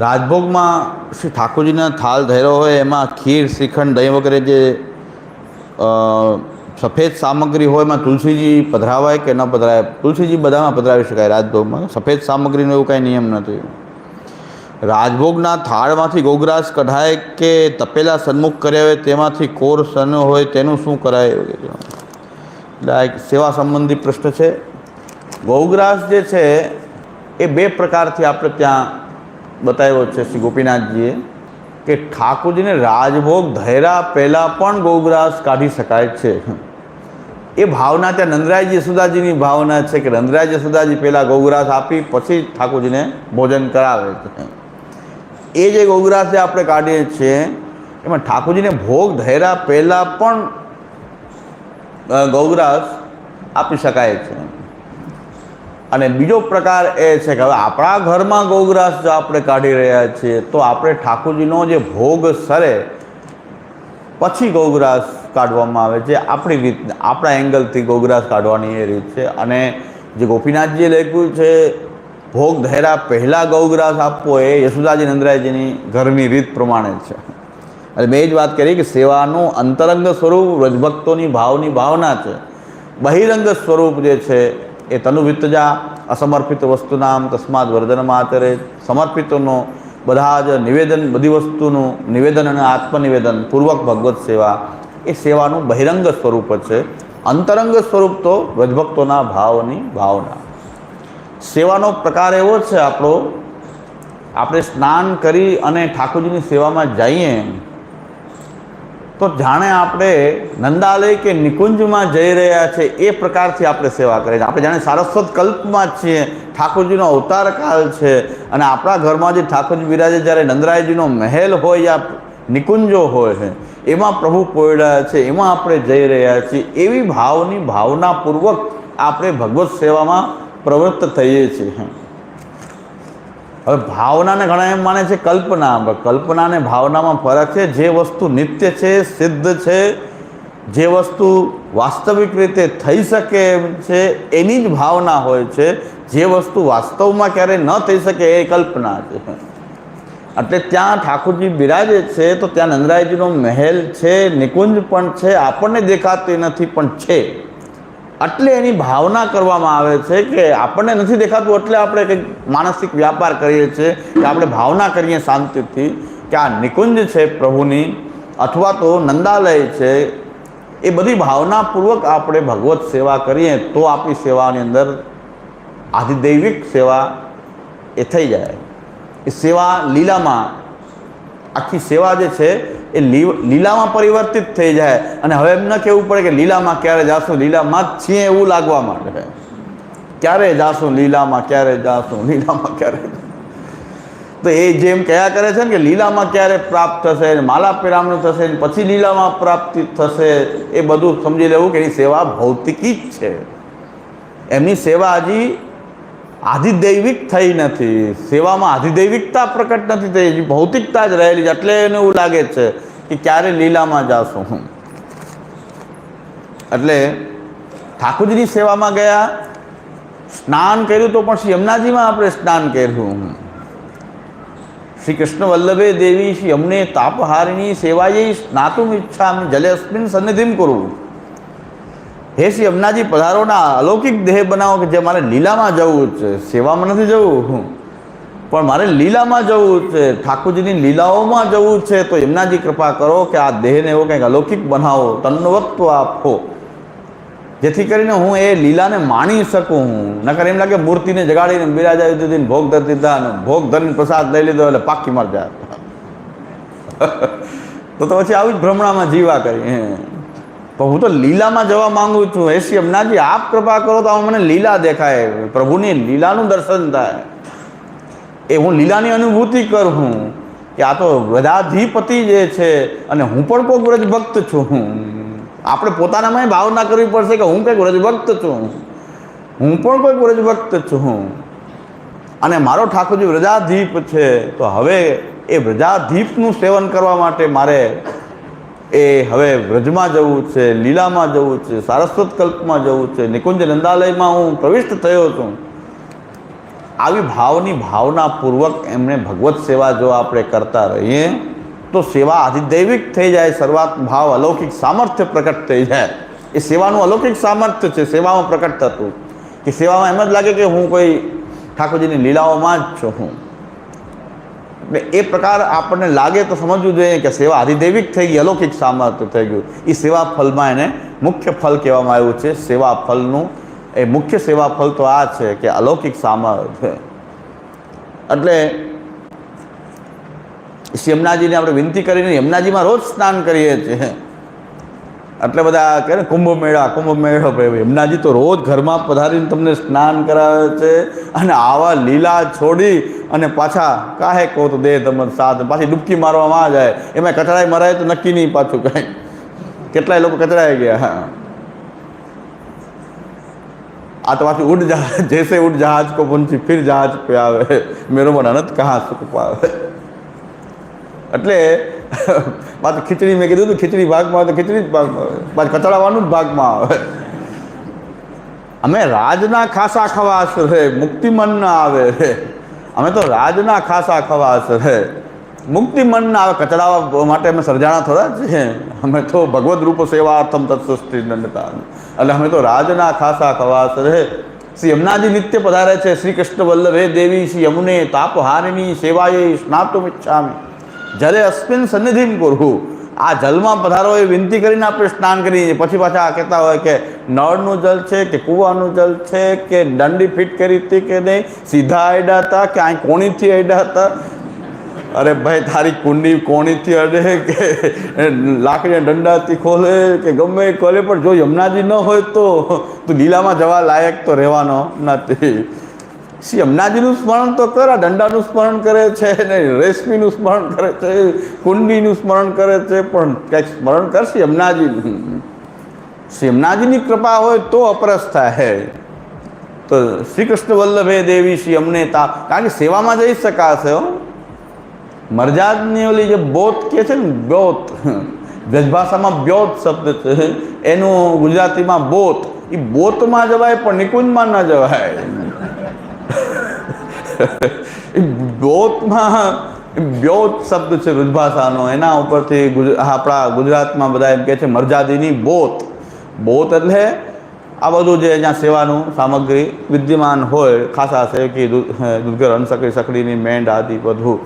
રાજભોગમાં શ્રી ઠાકોરજીના થાળ ધર્યો હોય એમાં ખીર, શ્રીખંડ, દહીં વગેરે જે સફેદ સામગ્રી હોય એમાં તુલસીજી પધરાવાય કે ન પધરાય? તુલસીજી બધામાં પધરાવી શકાય રાજભોગમાં, સફેદ સામગ્રીનો એવું કાંઈ નિયમ નથી. રાજભોગના થાળમાંથી ગોગરાસ કઢાય કે તપેલા સન્મુખ કર્યા હોય તેમાંથી કોર સન હોય તેનું શું કરાય? એટલે આ એક સેવા સંબંધી પ્રશ્ન છે. ગોગરાસ જે છે એ બે પ્રકારથી આપણે ત્યાં બતાવ્યો છે શ્રી ગોપીનાથજીએ કે ઠાકોરજીને રાજભોગ ધર્યા પહેલાં પણ ગોગરાસ કાઢી શકાય છે. એ ભાવના ત્યાં નંદરાય યશોદાજીની ભાવના છે કે નંદરાય યશોદાજી પહેલાં ગોગરાસ આપી પછી ઠાકોરજીને ભોજન કરાવે છે. એ જે ગોગરાસ જે આપણે કાઢીએ છીએ એમાં ઠાકોરજીને ભોગ ધર્યા પહેલાં પણ ગોગરાસ આપી શકાય છે. અને બીજો પ્રકાર એ છે કે હવે આપણા ઘરમાં ગોગરાસ જો આપણે કાઢી રહ્યા છીએ તો આપણે ઠાકોરજીનો જે ભોગ સરે પછી ગોગરાસ કાઢવામાં આવે છે. આપણી રીત, આપણા એંગલથી ગોગરાસ કાઢવાની એ રીત છે. અને જે ગોપીનાથજીએ લખ્યું છે ભોગ ધર્યા પહેલાં ગોગરાસ આપવો એ યશોદાજી નંદરાયજીની ઘરની રીત પ્રમાણે છે. અને મેં જ વાત કરી કે સેવાનું અંતરંગ સ્વરૂપ વ્રજભક્તોની ભાવની ભાવના છે. બહિરંગ સ્વરૂપ જે છે એ તનુવિત્તજા અસમર્પિત વસ્તુનામ તસ્માદ વર્ધનમાચરે. સમર્પિતોનો બધા જ નિવેદન, બધી વસ્તુનું નિવેદન અને આત્મનિવેદન પૂર્વક ભગવત સેવા એ સેવાનું બહિરંગ સ્વરૂપ છે. અંતરંગ સ્વરૂપ તો વ્રજભક્તોના ભાવની ભાવના. સેવાનો પ્રકાર એવો છે આપણો, આપણે સ્નાન કરી અને ઠાકોરજીની સેવામાં જઈએ તો જાણે આપણે નંદાલય કે નિકુંજમાં જઈ રહ્યા છે એ પ્રકારથી આપણે સેવા કરીએ છીએ. આપણે જાણે સારસ્વત કલ્પમાં જ છીએ, ઠાકોરજીનો અવતાર કાળ છે અને આપણા ઘરમાં જે ઠાકોરજી બિરાજે જ્યારે નંદરાયજીનો મહેલ હોય યા નિકુંજો હોય છે એમાં પ્રભુ પોયડા છે, એમાં આપણે જઈ રહ્યા છીએ. એવી ભાવની ભાવનાપૂર્વક આપણે ભગવત સેવામાં પ્રવૃત્ત થઈએ છીએ. હવે ભાવનાને ઘણા એમ માને છે કલ્પના. કલ્પના અને ભાવનામાં ફરક છે. જે વસ્તુ નિત્ય છે, સિદ્ધ છે, જે વસ્તુ વાસ્તવિક રીતે થઈ શકે એમ છે એની જ ભાવના હોય છે. જે વસ્તુ વાસ્તવમાં ક્યારેય ન થઈ શકે એ કલ્પના છે. એટલે ત્યાં ઠાકોરજી બિરાજે છે તો ત્યાં નંદરાયજીનો મહેલ છે, નિકુંજ પણ છે, આપણને દેખાતી નથી પણ છે. એટલે એની ભાવના કરવામાં આવે છે કે આપણને નથી દેખાતું એટલે આપણે કંઈક માનસિક વ્યાપાર કરીએ છીએ કે આપણે ભાવના કરીએ શાંતિથી કે આ નિકુંજ છે પ્રભુની અથવા તો નંદાલય છે. એ બધી ભાવનાપૂર્વક આપણે ભગવત સેવા કરીએ તો આપણી સેવાની અંદર આધિદૈવિક સેવા એ થઈ જાય. એ સેવા લીલામાં, આખી સેવા જે છે એ લીલામાં પરિવર્તિત થઈ જાય. અને હવે એમ ન કહેવું પડે કે લીલામાં ક્યારે જાશું, લીલામાં જ છીએ એવું લાગવા માટે. ક્યારે જાશું લીલામાં, ક્યારે જાશું લીલામાં, ક્યારે. તો એ જેમ કયા કરે છે ને કે લીલામાં ક્યારે પ્રાપ્ત થશે, માલા પિરામણ થશે, પછી લીલામાં પ્રાપ્તિ થશે, એ બધું સમજી લેવું કે એની સેવા ભૌતિકી જ છે. એમની સેવા હજી આધિદૈવિક થઈ નથી. સેવામાં આધિદૈવિકતા પ્રકટ નથી થઈ, હજી ભૌતિકતા જ રહેલી છે. એટલે એને એવું લાગે છે કે ક્યારે લીલામાં જાશું. એટલે ઠાકોરજીની સેવામાં ગયા, સ્નાન કર્યું તો પણ શ્રી યમુનાજીમાં આપણે સ્નાન કર્યું. શ્રી કૃષ્ણ વલ્લભે દેવી શ્રી યમુને તાપહારિણી સેવાયે સ્નાતુમ ઈચ્છામિ જલે અસ્મિન સન્નિધિમ કરું. હે શ્રી યમુનાજી પધારોના અલૌકિક દેહ બનાવો કે જે મારે લીલામાં જવું છે, સેવામાં નથી જવું પણ મારે લીલામાં જવું છે, ઠાકોરજીની લીલાઓમાં જવું છે. તો યમુનાજી કૃપા કરો કે આ દેહને એવો કંઈક અલૌકિક બનાવો, તન્નવત્વ આપો જેથી કરીને હું એ લીલાને માણી શકું. નકર એમ લાગે મૂર્તિને જગાડીને બિરાજાવી દીધી, ભોગ ધરી દીધા અને ભોગ ધરીને પ્રસાદ લઈ લીધો એટલે પાકી મર જાય. તો પછી આવી જ ભ્રમણામાં જીવા કરી. તો હું તો લીલામાં જવા માંગુ છું. હે શ્રી યમુનાજી આપ કૃપા કરો તો મને લીલા દેખાય, પ્રભુની લીલાનું દર્શન થાય, એ હું લીલાની અનુભૂતિ કરું કે આ તો વ્રજાધિપતિ જે છે અને હું પણ કોઈ વ્રજભક્ત છું. આપણે પોતાનામાં ભાવના કરવી પડશે કે હું કંઈક વ્રજભક્ત છું, હું પણ કોઈક વ્રજભક્ત છું અને મારો ઠાકોરજી વ્રજાધીપ છે. તો હવે એ વ્રજાધીપનું સેવન કરવા માટે મારે એ હવે વ્રજમાં જવું છે, લીલામાં જવું છે, સારસ્વત કલ્પમાં જવું છે, નિકુંજ નંદાલયમાં હું પ્રવિષ્ટ થયો છું. આવી ભાવની ભાવનાપૂર્વક એમણે ભગવત સેવા જો આપણે કરતા રહીએ તો સેવા આધિદૈવિક થઈ જાય, શરૂઆત ભાવ અલૌકિક સામર્થ્ય પ્રકટ થઈ જાય. એ સેવાનું અલૌકિક સામર્થ્ય છે સેવામાં પ્રકટ થતું, કે સેવામાં એમ જ લાગે કે હું કોઈ ઠાકોરજીની લીલાઓમાં જ છું હું. એટલે એ પ્રકાર આપણને લાગે તો સમજવું જોઈએ કે સેવા આધિદૈવિક થઈ ગઈ, અલૌકિક સામર્થ્ય થઈ ગયું. એ સેવા ફલમાં એને મુખ્ય ફલ કહેવામાં આવ્યું છે. સેવા ફલનું એ મુખ્ય સેવા ફલ તો આ છે કે અલૌકિક સામર્થ્ય. એટલે યમુનાજીને આપણે વિનંતી કરીને યમુનાજીમાં રોજ સ્નાન કરીએ છીએ. એટલે બધા કહે ને કુંભ મેળો, યમુનાજી તો રોજ ઘરમાં પધારીને તમને સ્નાન કરાવે છે, અને આવા લીલા છોડી અને પાછા કાહે કહો તો દે તમને સાથ, પાછી ડૂબકી મારવામાં જાય. એમાં કચરાય મરાય તો નક્કી નહીં પાછું કાંઈ. કેટલાય લોકો કચરાઈ ગયા. હા, આ તો પાછું ઉડ જહાજ, જૈસે ઉડ જહાજ કો પંછી ફિર જહાજ પે આવે, મેરો મન અનંત કહા સુખ પાવે. એટલે પાછું ખીચડી મેં કીધું હતું, ખીચડી ભાગમાં આવે તો ખીચડી જ ભાગમાં આવે, પાછું કચડાવાનું જ ભાગમાં આવે. અમે રાજના ખાસા ખવાસ રે, મુક્તિ મન ના આવે રે. અમે તો રાજના ખાસા ખવાસ રે, મુક્તિ મન ના આવે. કચડાવવા માટે અમે સર્જાણા થોડા છીએ. અમે તો ભગવદ રૂપ સેવાર્થમ તત્સૃષ્ટિ દંડતા. એટલે અમે તો રાજના ખાસા ખવાસ રહે. શ્રી યમુનાજી નિત્ય પધારે છે. શ્રી કૃષ્ણ વલ્લભે દેવી શ્રી યમુને તાપહારિણી સેવાએ સ્નાતુમ ઇચ્છામિ જલે અસ્મિન સન્નિધિમ કુરુ. આ જલમાં પધારો એ વિનંતી કરીને આપણે સ્નાન કરીએ. પછી પાછા કહેતા હોય કે નળનું જલ છે કે કૂવાનું જલ છે કે દંડી ફિટ કરી હતી કે નહીં, સીધા અડ્યા હતા કે અહીં કોણીથી અડ્યા હતા. અરે ભાઈ, તારી કુંડી કોણીથી અડે કે લાકડીના દંડાથી ખોલે કે ગમે એ ખોલે, પણ જો યમુનાજી ન હોય તો લીલામાં જવા લાયક તો રહેવાનો નથી. શ્રી યમુનાજીનું સ્મરણ તો કરે, દંડાનું સ્મરણ કરે છે ને રેશમીનું સ્મરણ કરે છે, કુંડીનું સ્મરણ કરે છે, પણ કંઈક સ્મરણ કરશે યમુનાજીનું. શ્રી યમુનાજીની કૃપા હોય તો અપરસ થાય. તો શ્રી કૃષ્ણ વલ્લભે દેવી શ્રી યમુને તા, કારણ કે સેવામાં જઈ શકાશે. મરજાદની ઓલી જે બોત કહે છે ને, બ્યોત, બ્રજભાષામાં બ્યોત શબ્દ છે, એનું ગુજરાતીમાં બોત. એ બોતમાં જવાય પણ નિકુંજમાં ન જવાય. બોતમાં બ્યોત શબ્દ છે બ્રજભાષાનો, એના ઉપરથી આપણા ગુજરાતમાં બધા એમ કહે છે મરજાદીની બોત. બોત એટલે આ બધું જે જ્યાં સેવાનું સામગ્રી વિદ્યમાન હોય, ખાસા છે કે દૂધઘર અનસકડી સકડીની મેંડ આદિ બધું,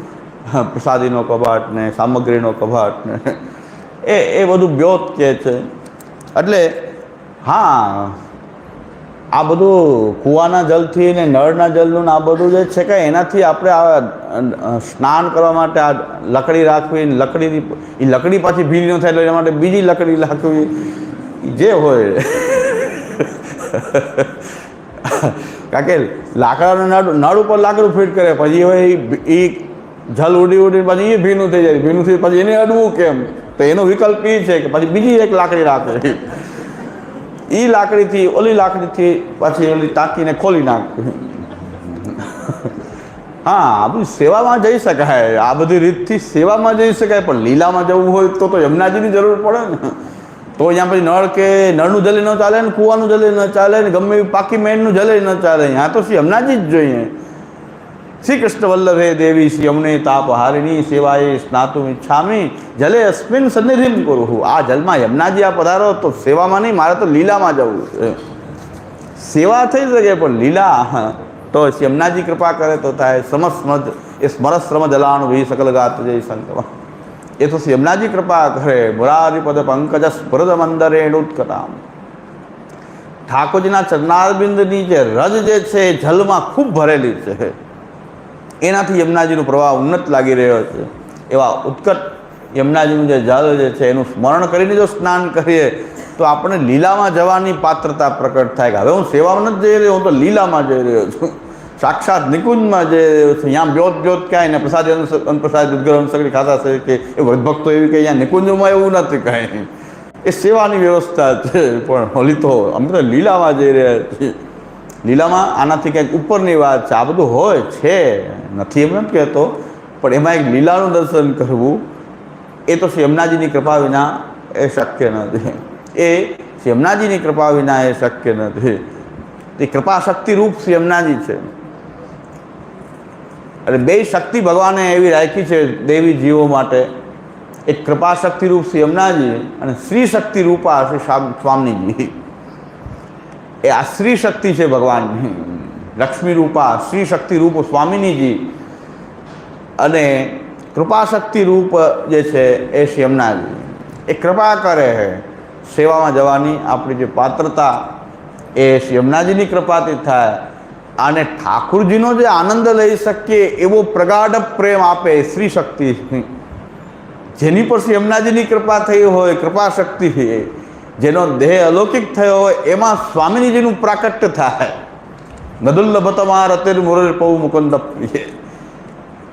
પ્રસાદીનો કબાટ ને સામગ્રીનો કબાટ ને એ બધું બ્યોત કહે છે. એટલે હા, આ બધું કૂવાના જલથી ને નળના જલનું આ બધું જે છે કે એનાથી આપણે આ સ્નાન કરવા માટે આ લકડી રાખવી, લકડીની એ લકડી પાછી ભીની ન થાય એટલે એના માટે બીજી લકડી રાખવી, જે હોય. કારણ કે લાકડાના નળ ઉપર લાકડું ફિટ કરે, પછી હવે એ જલ ઉડી ઉડી પછી એ ભીનું થઈ જાય. ભીનું થઈ પછી એને અડવું કેમ? તો એનો વિકલ્પ એ છે કે પછી બીજી એક લાકડી રાખે, એ લાકડીથી ઓલી લાકડીથી પછી ઓલી ટાંકીને ખોલી નાખવી. હા, આ બધી સેવામાં જઈ શકાય, આ બધી રીતથી સેવામાં જઈ શકાય. પણ લીલામાં જવું હોય તો યમુનાજીની જરૂર પડે ને. તો અહીંયા પછી નળ કે નળનું જલે ન ચાલે ને કૂવાનું જલે ન ચાલે ને ગમે એવી પાકી મેંડનું જલે ન ચાલે. અહીંયા તો શ્રી યમુનાજી જ જોઈએ. શ્રી કૃષ્ણ વલ્લભે દેવી શ્રી યમુને તાપહારિણી સેવાએ સ્નાતુમ ઇચ્છામિ જલે અસ્મિન સન્નિધિમ કુરુ. આ જલમાં યમુનાજી આ પધારો તો સેવામાં નહીં, મારે તો લીલામાં જવું છે. સેવા થઈ શકે પણ લીલા તો યમુનાજી કૃપા કરે તો થાય. સમસ્મજ એ સ્મરશ્રમ જલાણુ ભી સકલ ગાત જય સંતવા. એ તો યમુનાજી કૃપા કરે. મુરારીપદ પંકજ સ્ફુરદ મંદરેણુત્કટામ. ઠાકોરજીના ચરણારબિંદની જે રજ જે છે એ જલમાં ખૂબ ભરેલી છે. એનાથી યમુનાજીનો પ્રવાહ ઉન્નત લાગી રહ્યો છે. એવા ઉત્કટ યમુનાજીનું જે જલ જે છે એનું સ્મરણ કરીને જો સ્નાન કરીએ તો આપણે લીલામાં જવાની પાત્રતા પ્રકટ થાય કે હવે હું સેવામાં નથી જઈ રહ્યો, હું તો લીલામાં જઈ રહ્યો છું, સાક્ષાત નિકુંજમાં જઈ રહ્યો છું. અહીંયા બ્યોત બ્યોત ક્યાંય ને પ્રસાદ અનપ્રસાદ દૂધઘર અનસકડી ખાતા છે કે એ ભક્તો એવી કે અહીંયા નિકુંજમાં એવું નથી કાંઈ. એ સેવાની વ્યવસ્થા છે. પણ હોલી તો અમે તો લીલામાં જઈ રહ્યા છીએ. લીલામાં આનાથી કંઈક ઉપરની વાત છે. આ બધું હોય છે, નથી એમ નથી કહેતો, પણ એમાં એક લીલાનું દર્શન કરવું એ તો શ્રી યમુનાજીની કૃપા વિના એ શક્ય નથી. એ શ્રી યમુનાજીની કૃપા વિના એ શક્ય નથી. એ કૃપા શક્તિરૂપ શ્રી યમુનાજી છે. એટલે બે શક્તિ ભગવાને એવી રાખી છે દેવી જીવો માટે, એક કૃપા શક્તિ રૂપ શ્રી યમુનાજી અને શ્રી શક્તિ રૂપા શ્રી સ્વામીજી. એ આ શ્રી શક્તિ છે ભગવાનની, લક્ષ્મી રૂપા શ્રી શક્તિ રૂપ સ્વામિનીજી અને કૃપા શક્તિ રૂપ જે છે એ શ્રી યમુનાજી. એ કૃપા કરે છે, સેવામાં જવાની આપણી જે પાત્રતા એ શ્રી યમુનાજીની કૃપાથી થાય. અને ઠાકુરજીનો જે આનંદ લઈ શકીએ એવો પ્રગાઢ પ્રેમ આપે શ્રી શક્તિ, જેની પર શ્રી યમુનાજીની કૃપા થઈ હોય, કૃપા શક્તિ, જેનો દેહ અલૌકિક થયો હોય, એમાં સ્વામિનીજીનું પ્રાકટ્ય થાય. ગદુલ્લભતમા રતિર મુરલ પૌ મુકુંદ પ્રિય,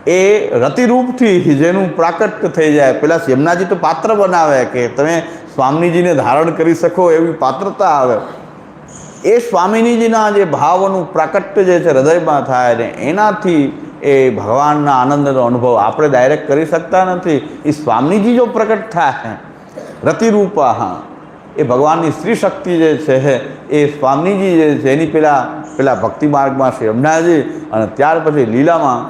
એ રતિરૂપથી જેનું પ્રાકટ્ય થઈ જાય. પેલા યમુનાજી તો પાત્ર બનાવે કે તમે સ્વામીજીને ધારણ કરી શકો એવી પાત્રતા આવે. એ સ્વામિનીજીના જે ભાવનું પ્રાકટ્ય જે છે હૃદયમાં થાય ને એનાથી એ ભગવાનના આનંદનો અનુભવ આપણે ડાયરેક્ટ કરી શકતા નથી. એ સ્વામીજી જો પ્રકટ થાય રતિરૂપા, હા, એ ભગવાનની સ્ત્રી શક્તિ જે છે એ સ્વામીજી જે છે એની પેલા ભક્તિ માર્ગમાં શ્રી યમુનાજી અને ત્યાર પછી લીલામાં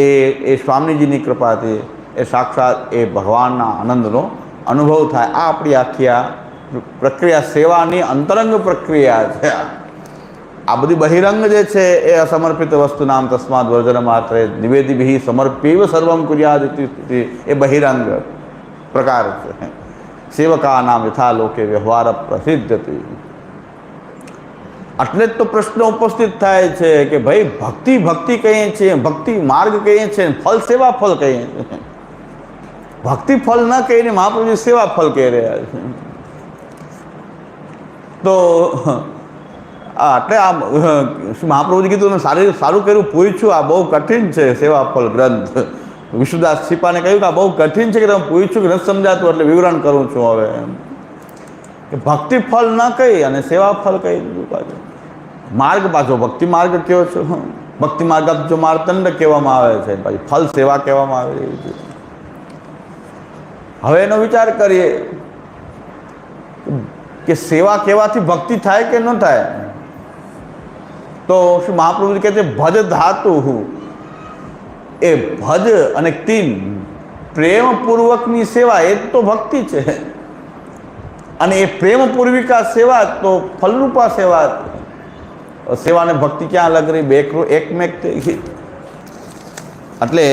એ સ્વામીજીની કૃપાથી એ સાક્ષાત એ ભગવાનના આનંદનો અનુભવ થાય. આ આપણી આખી આ પ્રક્રિયા સેવાની અંતરંગ પ્રક્રિયા છે. આ બધી બહિરંગ જે છે એ અસમર્પિત વસ્તુ નામ તસ્માદ વર્જન માત્ર નિવેદિભિ સમર્પ્યવ સર્વમ કુર્યાદ સ્થિતિ, એ બહિરંગ પ્રકાર છે. સેવકા નામ યથા લોકે વ્યવહાર પ્રસિદ્ધતિ. એટલે જ તો પ્રશ્ન ઉપસ્થિત થાય છે કે ભાઈ ભક્તિ કહીએ છીએ, ભક્તિ માર્ગ કહીએ છીએ, ફલ સેવા ફલ કહીએ છીએ. ભક્તિ ફલ ન કહીને મહાપ્રભુજી સેવા ફલ કહી રહ્યા છે. તો એટલે આ મહાપ્રભુજી કીધું સારું કર્યું પૂછ્યું, આ બહુ કઠિન છે સેવા ફલ ગ્રંથ. વિશુદાસ છીપાને કહ્યું કે આ બહુ કઠિન છે કે તમે પૂછ્યું કે નથી સમજાતું એટલે વિવરણ કરું છું. હવે કે ભક્તિ ફલ ન કહી અને સેવા ફલ કહી દીધું. પાછું માર્ગ પાછો ભક્તિ માર્ગ કયો છો, ભક્તિ માર્ગ જો માર્તંડ કહેવામાં આવે છે, પછી ફલ સેવા કહેવામાં આવે છે. હવે એનો વિચાર કરીએ કે સેવા કહેવાથી ભક્તિ થાય કે ન થાય. તો શું મહાપ્રભુજી કહે છે ભજ ધાતુ, એ ભજ અને તીન પ્રેમપૂર્વકની સેવા એ તો ભક્તિ છે. અને એ પ્રેમપૂર્વિકા સેવા તો ફલરૂપા સેવા. સેવાને ભક્તિ ક્યાં અલગ રહી, એકમેક થઈ ગઈ. એટલે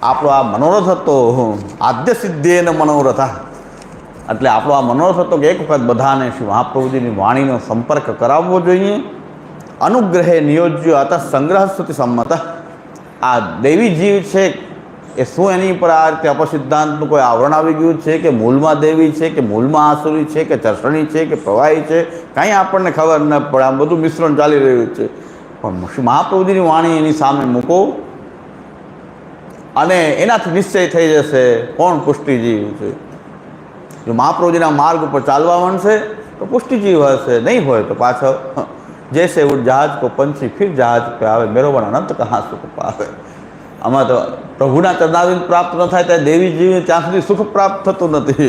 આપણો આ મનોરથ હતો આદ્ય સિદ્ધેન મનોરથ. એટલે આપણો આ મનોરથ હતો કે એક વખત બધાને શ્રી મહાપ્રભુજીની વાણીનો સંપર્ક કરાવવો જોઈએ. અનુગ્રહે નિયોજ્ય અત સંગ્રહ સ્તુતિ સંમત. આ દેવી જીવ છે એ શું એની પર આ રીતે અપસિદ્ધાંતનું કોઈ આવરણ આવી ગયું છે કે મૂળમાં દેવી છે કે મૂળમાં આસુરી છે કે ચર્ષણી છે કે પ્રવાહી છે, કાંઈ આપણને ખબર ન પડે. આમ બધું મિશ્રણ ચાલી રહ્યું છે. પણ શ્રી મહાપ્રભુજીની વાણી એની સામે મૂકો અને એનાથી નિશ્ચય થઈ જશે કોણ પુષ્ટિજીવ છે. જો મહાપ્રભુજીના માર્ગ ઉપર ચાલવા માંડશે તો પુષ્ટિજીવ હશે, નહીં હોય તો પાછો જૈસે ઉઠ જહાજ કો પંછી ફિર જહાજ પે આવે, મેરોબણ અનંત કહાં સુખ પાવે. આમાં તો પ્રભુના ચરણારવિંદ પ્રાપ્ત ન થાય ત્યાં દેવી જીવને ત્યાં સુધી સુખ પ્રાપ્ત થતું નથી.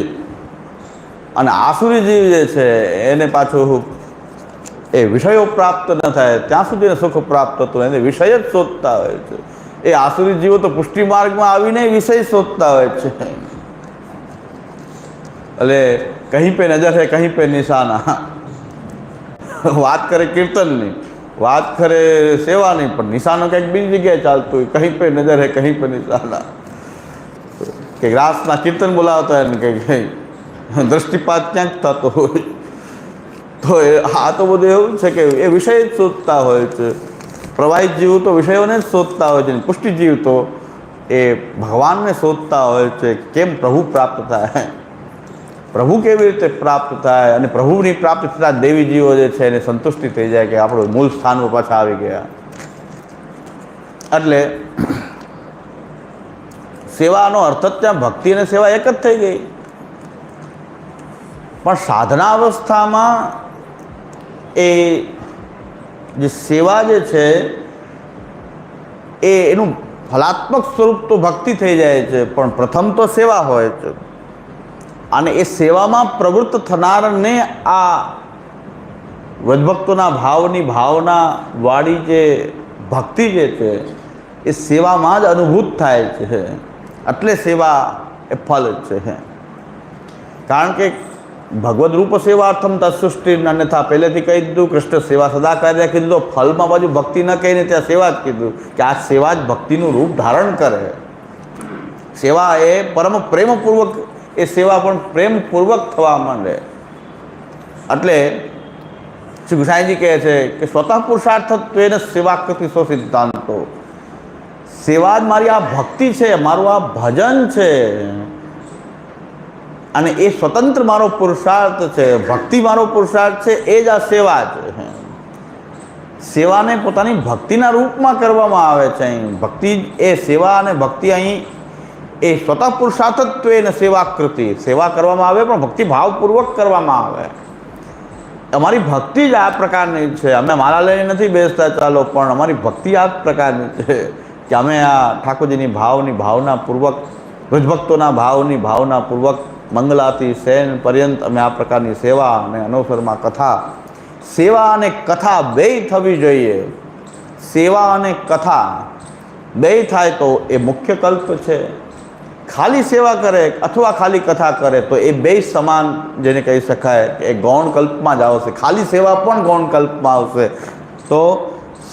અને આસુરી જીવ જે છે એને પાછું એ વિષયો પ્રાપ્ત ન થાય ત્યાં સુધી સુખ પ્રાપ્ત થતું, એને વિષય જ શોધતા હોય છે. એ આસુરી જીવો તો પુષ્ટિ માર્ગમાં આવીને વિષય શોધતા હોય છે. એટલે કहीं पे નજર है कहीं पे નિશાના. વાત કરે કીર્તનની, વાત કરે સેવાની, પણ નિશાનો કંઈક બીજી જગ્યાએ ચાલતું હોય. કहीं पे નજર है कहीं पे નિશાના. કે રાસના કીર્તન બોલાવતા હોય ને કંઈક દ્રષ્ટિપાત ક્યાંક થતો હોય. તો આ તો બધું એવું છે કે એ વિષય જ શોધતા હોય છે. પ્રવાહિત જીવ તો વિષયોને જ શોધતા હોય છે. પુષ્ટિ જીવ તો એ ભગવાનને શોધતા હોય છે. કેમ પ્રભુ પ્રાપ્ત થાય, પ્રભુ કેવી રીતે પ્રાપ્ત થાય, અને પ્રભુની પ્રાપ્તિ થતાં દેવી જીવો જે છે એને સંતુષ્ટિ થઈ જાય કે આપણું મૂળ સ્થાન પર પાછા આવી ગયા. એટલે સેવાનો અર્થ જ ત્યાં ભક્તિ અને સેવા એક જ થઈ ગઈ. પણ સાધના અવસ્થામાં એ જે સેવા જે છે એ એનું ફલાત્મક સ્વરૂપ તો ભક્તિ થઈ જાય છે, પણ પ્રથમ તો સેવા હોય છે. અને એ સેવામાં પ્રવૃત્ત થનારને આ વ્રજભક્તોના ભાવની ભાવના વાળી જે ભક્તિ જે છે એ સેવામાં જ અનુભૂત થાય છે. એટલે સેવા એ ફલ છે. કારણ કે ભગવદ રૂપ સેવાર્થમ તત્સૃષ્ટિ અન્યથા પહેલેથી કહી દીધું. કૃષ્ણ સેવા સદા કાર્ય કીધું, તો ફલમાં બાજુ ભક્તિ ન કહીને ત્યાં સેવા જ કીધું કે આ સેવા જ ભક્તિનું રૂપ ધારણ કરે. સેવા એ પરમ પ્રેમપૂર્વક, એ સેવા પણ પ્રેમપૂર્વક થવા માંડે. એટલે શ્રી ગુસાઈજી કહે છે કે સ્વતઃ પુરુષાર્થત્વેન સેવા કૃતિ સો સિદ્ધાંતો. સેવા જ મારી આ ભક્તિ છે, મારું આ ભજન છે, અને એ સ્વતંત્ર મારો પુરુષાર્થ છે, ભક્તિ મારો પુરુષાર્થ છે, એ જ આ સેવા છે. સેવાને પોતાની ભક્તિના રૂપમાં કરવામાં આવે છે. અહીં ભક્તિ એ સેવા અને ભક્તિ અહીં એ સ્વતઃ પુરુષાર્થત્વેન સેવાકૃતિ, સેવા કરવામાં આવે પણ ભક્તિ ભાવપૂર્વક કરવામાં આવે. અમારી ભક્તિ જ આ પ્રકારની છે. અમે માલા લઈને નથી બેસતા ચાલો, પણ અમારી ભક્તિ આ પ્રકારની છે કે અમે આ ઠાકોરજીની ભાવની ભાવનાપૂર્વક, વ્રજભક્તોના ભાવની ભાવનાપૂર્વક મંગલાથી શયન પર્યંત અમે આ પ્રકારની સેવા અને અનુસરમાં કથા. સેવા અને કથા બેય થવી જોઈએ. સેવા અને કથા બેય થાય તો એ મુખ્ય કલ્પ છે. ખાલી સેવા કરે અથવા ખાલી કથા કરે તો એ બેય સમાન, જેને કહી શકાય કે એ ગૌણ કલ્પમાં જ આવશે. ખાલી સેવા પણ ગૌણ કલ્પમાં આવશે. તો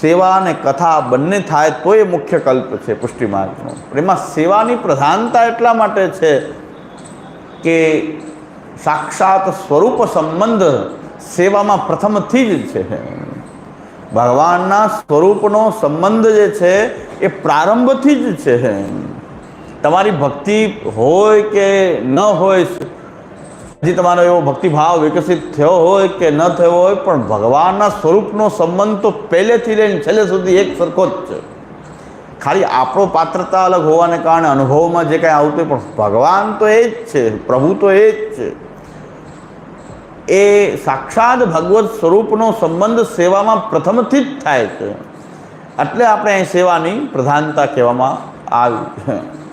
સેવા અને કથા બંને થાય તો એ મુખ્ય કલ્પ છે પુષ્ટિ માર્ગનો. એમાં સેવાની પ્રધાનતા એટલા માટે છે કે સાક્ષાત સ્વરૂપ સંબંધ સેવામાં પ્રથમથી જ છે. ભગવાનના સ્વરૂપનો સંબંધ જે છે એ પ્રારંભથી જ છે. તમારી ભક્તિ હોય કે ન હોય, હજી તમારો એવો ભક્તિભાવ વિકસિત થયો હોય કે ન થયો હોય, પણ ભગવાનના સ્વરૂપનો સંબંધ તો પહેલેથી લઈને છેલ્લે સુધી એક સરખો જ છે. ખાલી આપણો પાત્રતા અલગ હોવાને કારણે અનુભવમાં જે કાંઈ આવતું હોય, પણ ભગવાન તો એ જ છે, પ્રભુ તો એ જ છે. એ સાક્ષાત ભગવત સ્વરૂપનો સંબંધ સેવામાં પ્રથમથી જ થાય છે. એટલે આપણે અહીં સેવાની પ્રધાનતા કહેવામાં આવી છે.